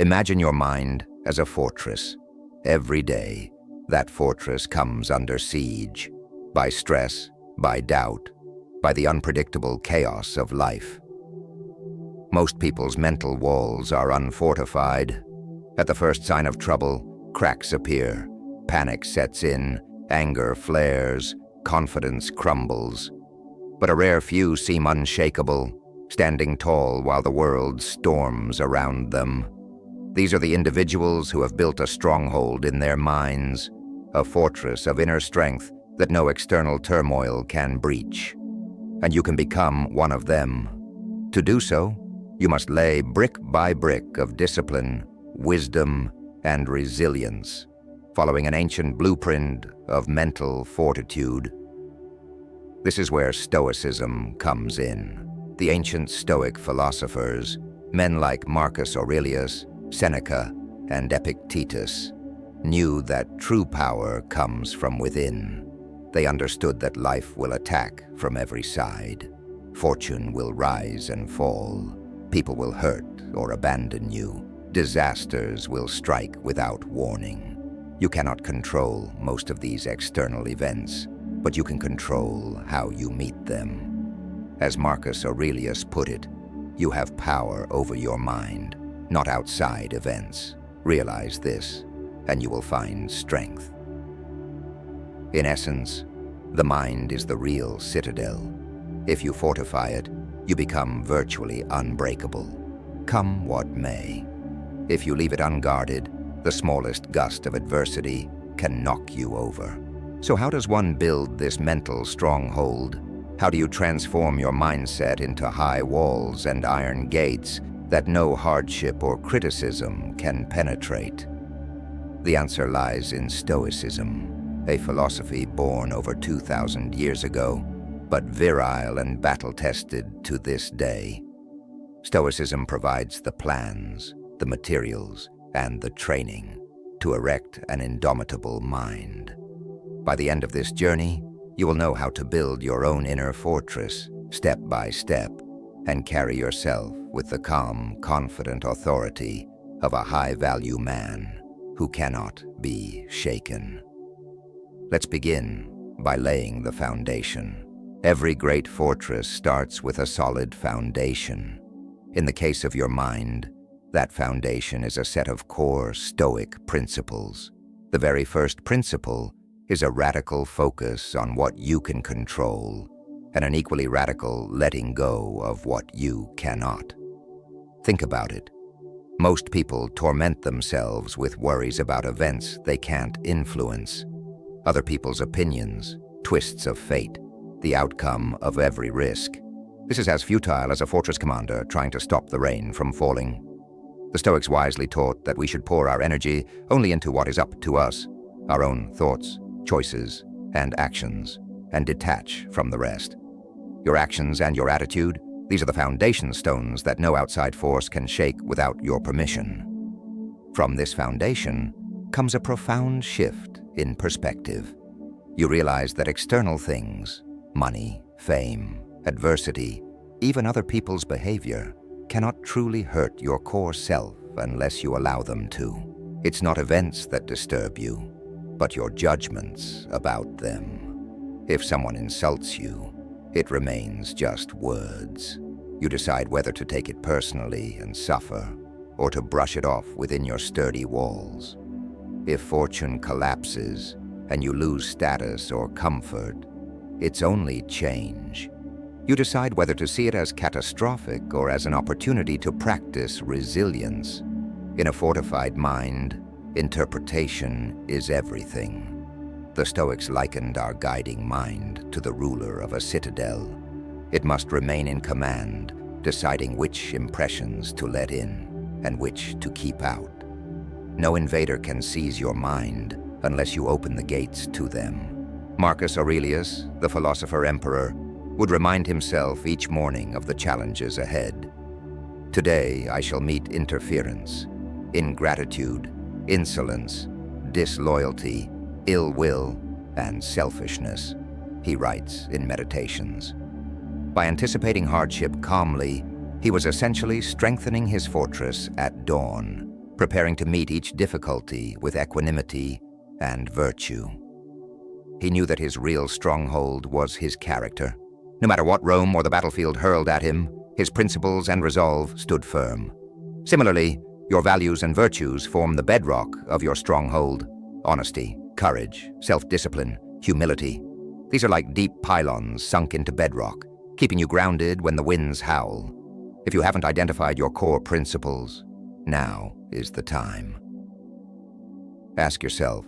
Imagine your mind as a fortress. Every day, that fortress comes under siege by stress, by doubt, by the unpredictable chaos of life. Most people's mental walls are unfortified. At the first sign of trouble, cracks appear, panic sets in, anger flares, confidence crumbles. But a rare few seem unshakable, standing tall while the world storms around them. These are the individuals who have built a stronghold in their minds, a fortress of inner strength that no external turmoil can breach. And you can become one of them. To do so, you must lay brick by brick of discipline, wisdom, and resilience, following an ancient blueprint of mental fortitude. This is where Stoicism comes in. The ancient Stoic philosophers, men like Marcus Aurelius, Seneca, and Epictetus, knew that true power comes from within. They understood that life will attack from every side. Fortune will rise and fall. People will hurt or abandon you. Disasters will strike without warning. You cannot control most of these external events, but you can control how you meet them. As Marcus Aurelius put it, you have power over your mind, not outside events. Realize this, and you will find strength. In essence, the mind is the real citadel. If you fortify it, you become virtually unbreakable, come what may. If you leave it unguarded, the smallest gust of adversity can knock you over. So how does one build this mental stronghold? How do you transform your mindset into high walls and iron gates that no hardship or criticism can penetrate? The answer lies in Stoicism, a philosophy born over 2,000 years ago, but virile and battle-tested to this day. Stoicism provides the plans, the materials, and the training to erect an indomitable mind. By the end of this journey, you will know how to build your own inner fortress, step by step, and carry yourself with the calm, confident authority of a high-value man who cannot be shaken. Let's begin by laying the foundation. Every great fortress starts with a solid foundation. In the case of your mind, that foundation is a set of core Stoic principles. The very first principle is a radical focus on what you can control, and an equally radical letting go of what you cannot. Think about it. Most people torment themselves with worries about events they can't influence, other people's opinions, twists of fate, the outcome of every risk. This is as futile as a fortress commander trying to stop the rain from falling. The Stoics wisely taught that we should pour our energy only into what is up to us, our own thoughts, choices, and actions, and detach from the rest. Your actions and your attitude, these are the foundation stones that no outside force can shake without your permission. From this foundation comes a profound shift in perspective. You realize that external things, money, fame, adversity, even other people's behavior, cannot truly hurt your core self unless you allow them to. It's not events that disturb you, but your judgments about them. If someone insults you, it remains just words. You decide whether to take it personally and suffer, or to brush it off within your sturdy walls. If fortune collapses and you lose status or comfort, it's only change. You decide whether to see it as catastrophic or as an opportunity to practice resilience. In a fortified mind, interpretation is everything. The Stoics likened our guiding mind to the ruler of a citadel. It must remain in command, deciding which impressions to let in and which to keep out. No invader can seize your mind unless you open the gates to them. Marcus Aurelius, the philosopher-emperor, would remind himself each morning of the challenges ahead. Today I shall meet interference, ingratitude, insolence, disloyalty, ill will, and selfishness, he writes in Meditations. By anticipating hardship calmly, he was essentially strengthening his fortress at dawn, preparing to meet each difficulty with equanimity and virtue. He knew that his real stronghold was his character. No matter what Rome or the battlefield hurled at him, his principles and resolve stood firm. Similarly, your values and virtues form the bedrock of your stronghold. Honesty, courage, self-discipline, humility. These are like deep pylons sunk into bedrock, keeping you grounded when the winds howl. If you haven't identified your core principles, now is the time. Ask yourself,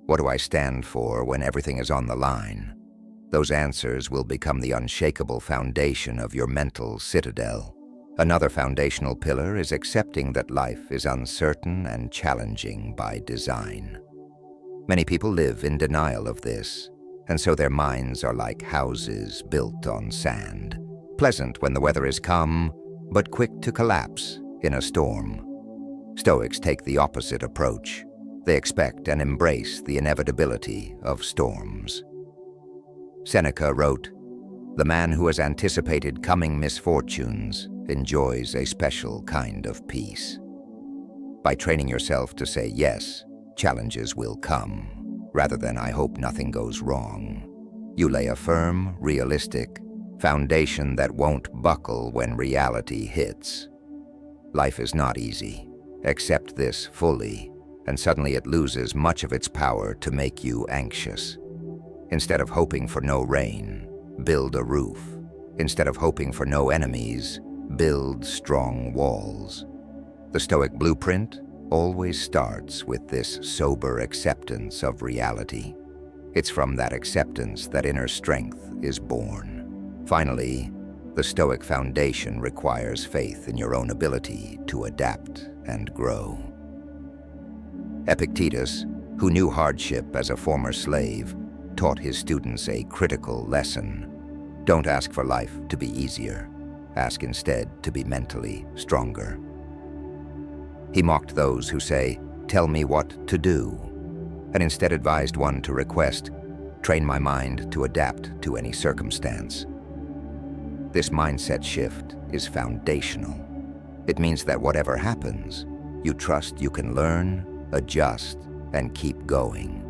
what do I stand for when everything is on the line? Those answers will become the unshakable foundation of your mental citadel. Another foundational pillar is accepting that life is uncertain and challenging by design. Many people live in denial of this, and so their minds are like houses built on sand, pleasant when the weather is calm, but quick to collapse in a storm. Stoics take the opposite approach. They expect and embrace the inevitability of storms. Seneca wrote, "The man who has anticipated coming misfortunes enjoys a special kind of peace." By training yourself to say yes, challenges will come, rather than "I hope nothing goes wrong," you lay a firm, realistic foundation that won't buckle when reality hits. Life is not easy. Accept this fully, and suddenly it loses much of its power to make you anxious. Instead of hoping for no rain, build a roof. Instead of hoping for no enemies, build strong walls. The Stoic blueprint always starts with this sober acceptance of reality. It's from that acceptance that inner strength is born. Finally, the Stoic foundation requires faith in your own ability to adapt and grow. Epictetus, who knew hardship as a former slave, taught his students a critical lesson. Don't ask for life to be easier. Ask instead to be mentally stronger. He mocked those who say, "Tell me what to do," and instead advised one to request, "Train my mind to adapt to any circumstance." This mindset shift is foundational. It means that whatever happens, you trust you can learn, adjust, and keep going.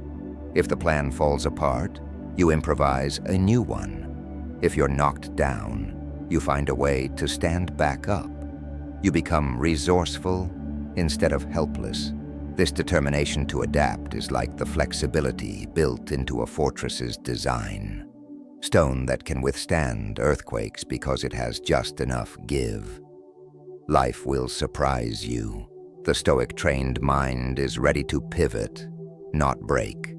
If the plan falls apart, you improvise a new one. If you're knocked down, you find a way to stand back up. You become resourceful instead of helpless. This determination to adapt is like the flexibility built into a fortress's design. Stone that can withstand earthquakes because it has just enough give. Life will surprise you. The Stoic trained mind is ready to pivot, not break.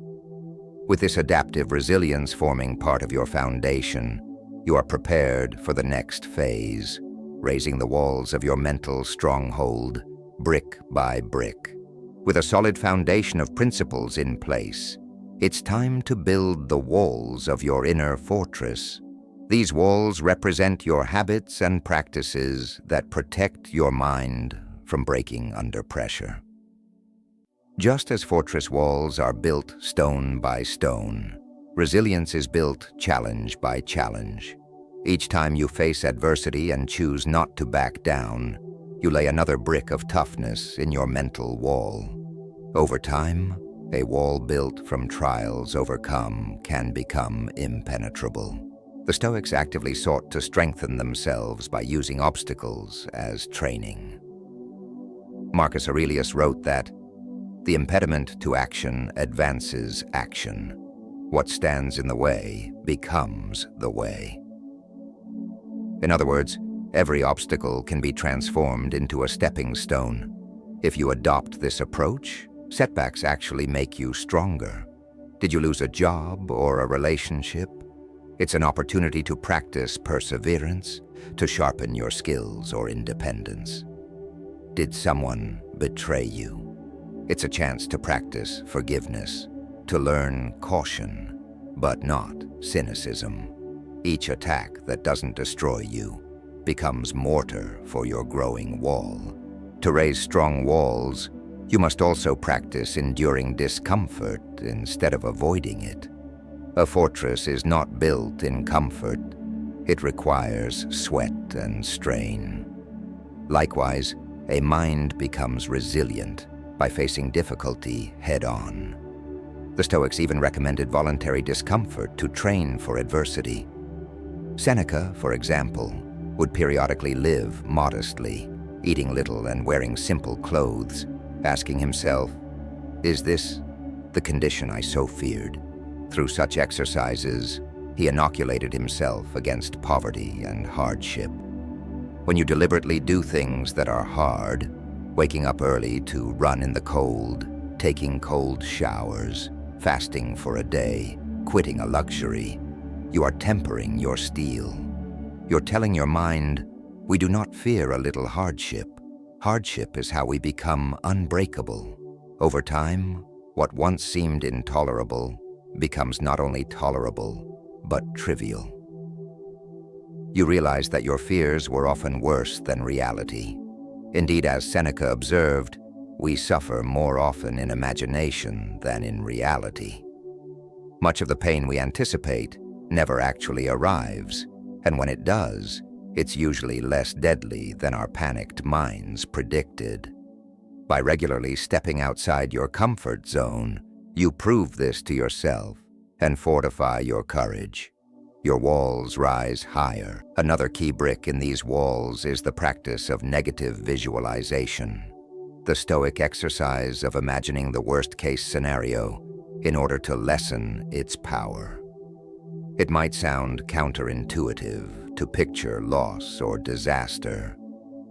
With this adaptive resilience forming part of your foundation, you are prepared for the next phase, raising the walls of your mental stronghold, brick by brick. With a solid foundation of principles in place, it's time to build the walls of your inner fortress. These walls represent your habits and practices that protect your mind from breaking under pressure. Just as fortress walls are built stone by stone, resilience is built challenge by challenge. Each time you face adversity and choose not to back down, you lay another brick of toughness in your mental wall. Over time, a wall built from trials overcome can become impenetrable. The Stoics actively sought to strengthen themselves by using obstacles as training. Marcus Aurelius wrote that, "The impediment to action advances action. What stands in the way becomes the way." In other words, every obstacle can be transformed into a stepping stone. If you adopt this approach, setbacks actually make you stronger. Did you lose a job or a relationship? It's an opportunity to practice perseverance, to sharpen your skills or independence. Did someone betray you? It's a chance to practice forgiveness, to learn caution, but not cynicism. Each attack that doesn't destroy you becomes mortar for your growing wall. To raise strong walls, you must also practice enduring discomfort instead of avoiding it. A fortress is not built in comfort. It requires sweat and strain. Likewise, a mind becomes resilient by facing difficulty head-on. The Stoics even recommended voluntary discomfort to train for adversity. Seneca, for example, would periodically live modestly, eating little and wearing simple clothes, asking himself, "Is this the condition I so feared?" Through such exercises, he inoculated himself against poverty and hardship. When you deliberately do things that are hard, waking up early to run in the cold, taking cold showers, fasting for a day, quitting a luxury, you are tempering your steel. You're telling your mind, "We do not fear a little hardship. Hardship is how we become unbreakable." Over time, what once seemed intolerable becomes not only tolerable, but trivial. You realize that your fears were often worse than reality. Indeed, as Seneca observed, we suffer more often in imagination than in reality. Much of the pain we anticipate never actually arrives, and when it does, it's usually less deadly than our panicked minds predicted. By regularly stepping outside your comfort zone, you prove this to yourself and fortify your courage. Your walls rise higher. Another key brick in these walls is the practice of negative visualization, the Stoic exercise of imagining the worst-case scenario in order to lessen its power. It might sound counterintuitive to picture loss or disaster,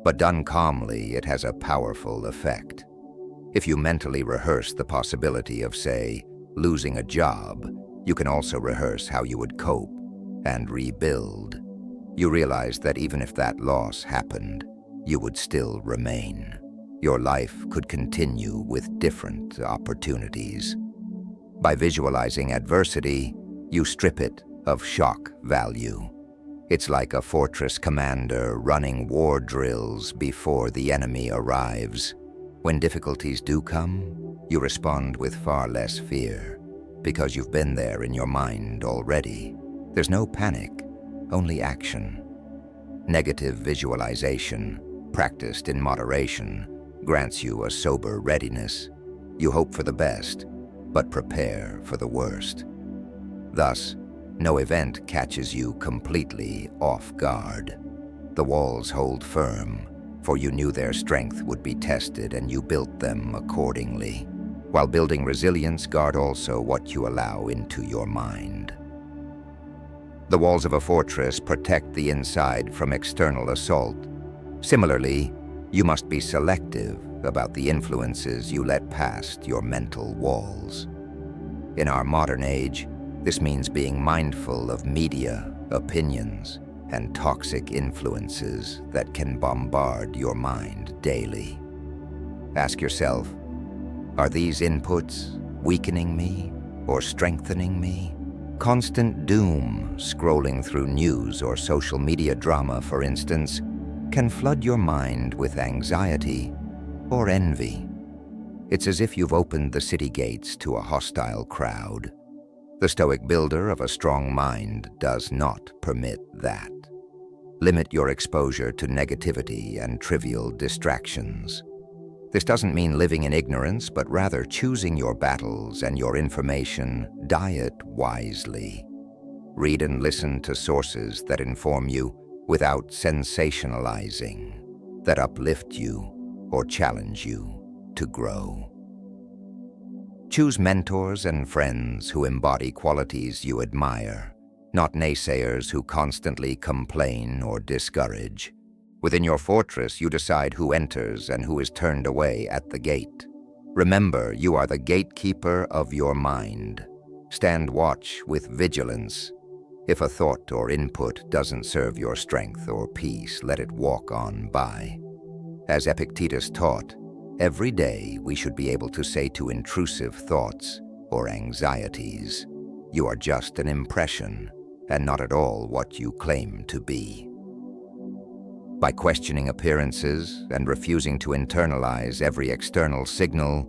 but done calmly, it has a powerful effect. If you mentally rehearse the possibility of, say, losing a job, you can also rehearse how you would cope and rebuild. You realize that even if that loss happened, you would still remain. Your life could continue with different opportunities. By visualizing adversity, you strip it of shock value. It's like a fortress commander running war drills before the enemy arrives. When difficulties do come, you respond with far less fear, because you've been there in your mind already. There's no panic, only action. Negative visualization, practiced in moderation, grants you a sober readiness. You hope for the best, but prepare for the worst. Thus, no event catches you completely off guard. The walls hold firm, for you knew their strength would be tested and you built them accordingly. While building resilience, guard also what you allow into your mind. The walls of a fortress protect the inside from external assault. Similarly, you must be selective about the influences you let past your mental walls. In our modern age, this means being mindful of media, opinions, and toxic influences that can bombard your mind daily. Ask yourself, are these inputs weakening me or strengthening me? Constant doom, scrolling through news or social media drama, for instance, can flood your mind with anxiety or envy. It's as if you've opened the city gates to a hostile crowd. The Stoic builder of a strong mind does not permit that. Limit your exposure to negativity and trivial distractions. This doesn't mean living in ignorance, but rather choosing your battles and your information. Diet wisely. Read and listen to sources that inform you without sensationalizing, that uplift you or challenge you to grow. Choose mentors and friends who embody qualities you admire, not naysayers who constantly complain or discourage. Within your fortress, you decide who enters and who is turned away at the gate. Remember, you are the gatekeeper of your mind. Stand watch with vigilance. If a thought or input doesn't serve your strength or peace, let it walk on by. As Epictetus taught, every day we should be able to say to intrusive thoughts or anxieties, "You are just an impression and not at all what you claim to be." By questioning appearances and refusing to internalize every external signal,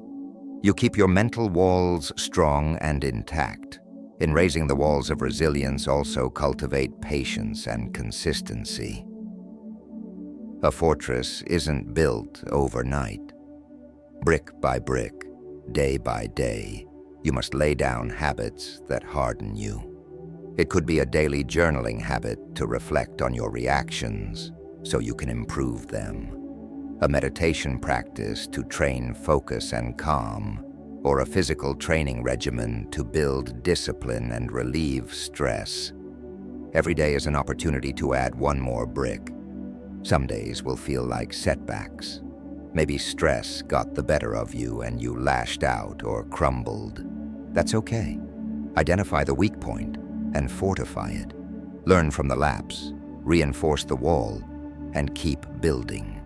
you keep your mental walls strong and intact. In raising the walls of resilience, also cultivate patience and consistency. A fortress isn't built overnight. Brick by brick, day by day, you must lay down habits that harden you. It could be a daily journaling habit to reflect on your reactions so you can improve them, a meditation practice to train focus and calm, or a physical training regimen to build discipline and relieve stress. Every day is an opportunity to add one more brick. Some days will feel like setbacks. Maybe stress got the better of you and you lashed out or crumbled. That's okay. Identify the weak point and fortify it. Learn from the lapse, reinforce the wall, and keep building.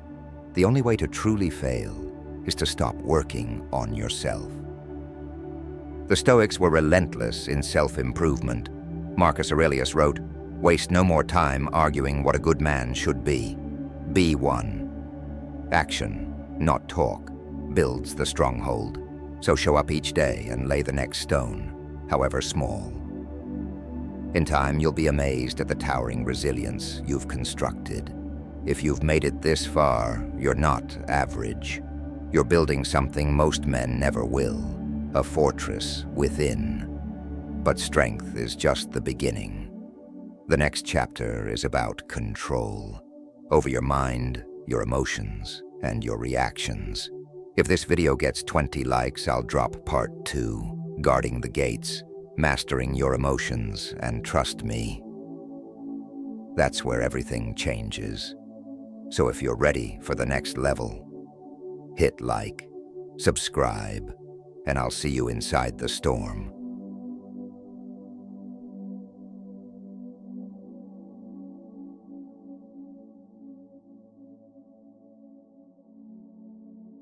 The only way to truly fail is to stop working on yourself. The Stoics were relentless in self-improvement. Marcus Aurelius wrote, "Waste no more time arguing what a good man should be. Be one." Action, not talk, builds the stronghold. So show up each day and lay the next stone, however small. In time, you'll be amazed at the towering resilience you've constructed. If you've made it this far, you're not average. You're building something most men never will, a fortress within. But strength is just the beginning. The next chapter is about control over your mind, your emotions, and your reactions. If this video gets 20 likes, I'll drop part 2, Guarding the Gates, Mastering Your Emotions, and trust me, that's where everything changes. So if you're ready for the next level, hit like, subscribe, and I'll see you inside the storm.